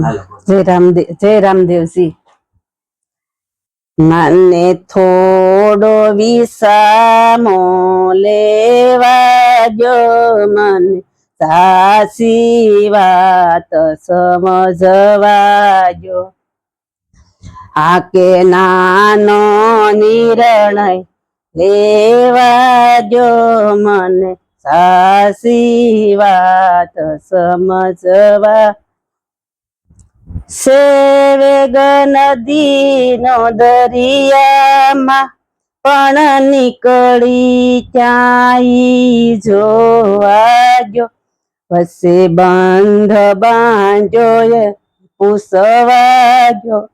જય રામદેવજી. મને થોડો વિસામો લેવા જો, મને સાચી વાત સમજવા જો. આ કે નાનો નિર્ણય લેવા જો, મને સાચી વાત સમજવા. સેવેગ નદીનો દરિયામાં પણ નીકળી ક્યાંય જોવા જો. વચ્ચે બંધ બાંધો પૂછવા જો,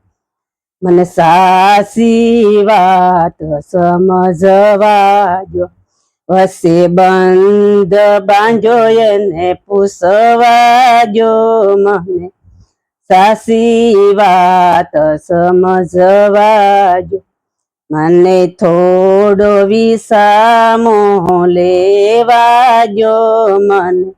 મને સાચી વાત સમજવા જો. વચ્ચે બંધ બાંધો ને પૂછવા જો, મને સાચી વાત સમજવા જો. મને થોડો વિસામો લેવા જો, મને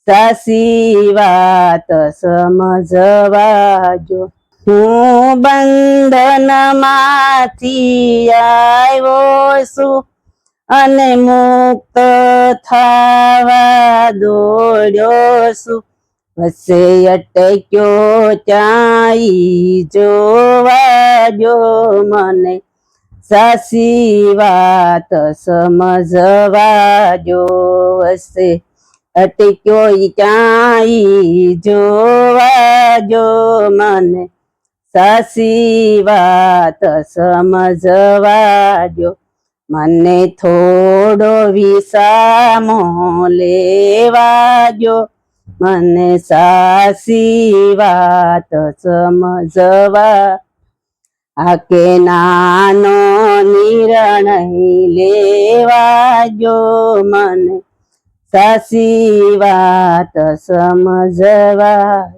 સાચી વાત સમજવા જો. હું બંધનમાંથી આવ્યો છું અને મુક્ત થવા દોડ્યો છું. વચ્ચે અટક્યો ચાઈ જોવા જો, મને સાચી વાત સમજવા જો. વચ્ચે અટક્યો ચાઈ જોવા જો, મને સાચી વાત સમજવા જો. મને થોડો વિસામો લેવા જો, મને સાચી વાત સમજવા. આ કે નાનો નિર્ણય લેવા જો, મને સાચી વાત સમજવા.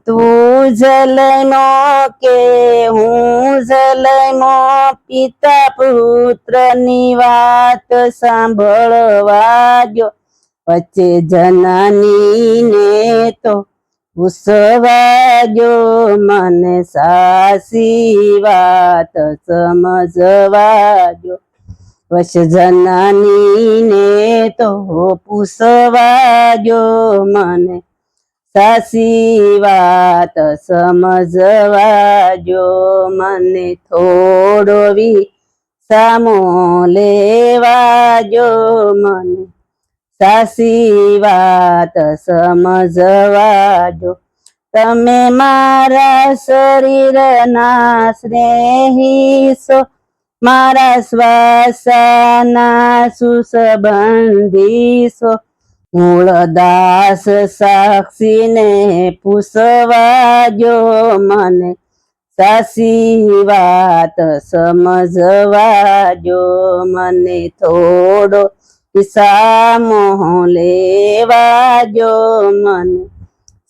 તું જલમો કે હું જલમો, પિતા પુત્રની વાત સાંભળવા જો. વચ્ચે જનની ને તો પૂછવા જો, મને સાચી વાત સમજવા જો. વચ્ચે જનની ને તો પૂછવા જો, મને સાચી વાત સમજવા જો. મને થોડો વિસામો લેવા જો, મને સાચી વાત સમજવા જો. તમે મારા શરીરના સ્નેહી છો, મારા શ્વાસના સુસંબંધી છો. મૂળદાસ સાક્ષીને પૂછવા જો, મને સાચી વાત સમજવા જો. મને થોડો વિસામો લેવા જો, મને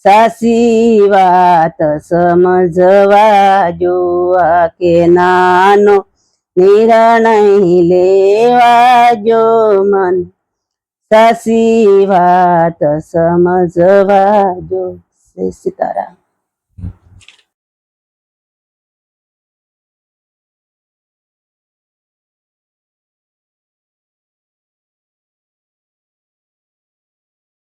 સાચી વાત સમજવા જો. આ કે નાનો નિર્ણય લેવા જો, મને સાચી વાત સમજવા જો. જય સીતારામ.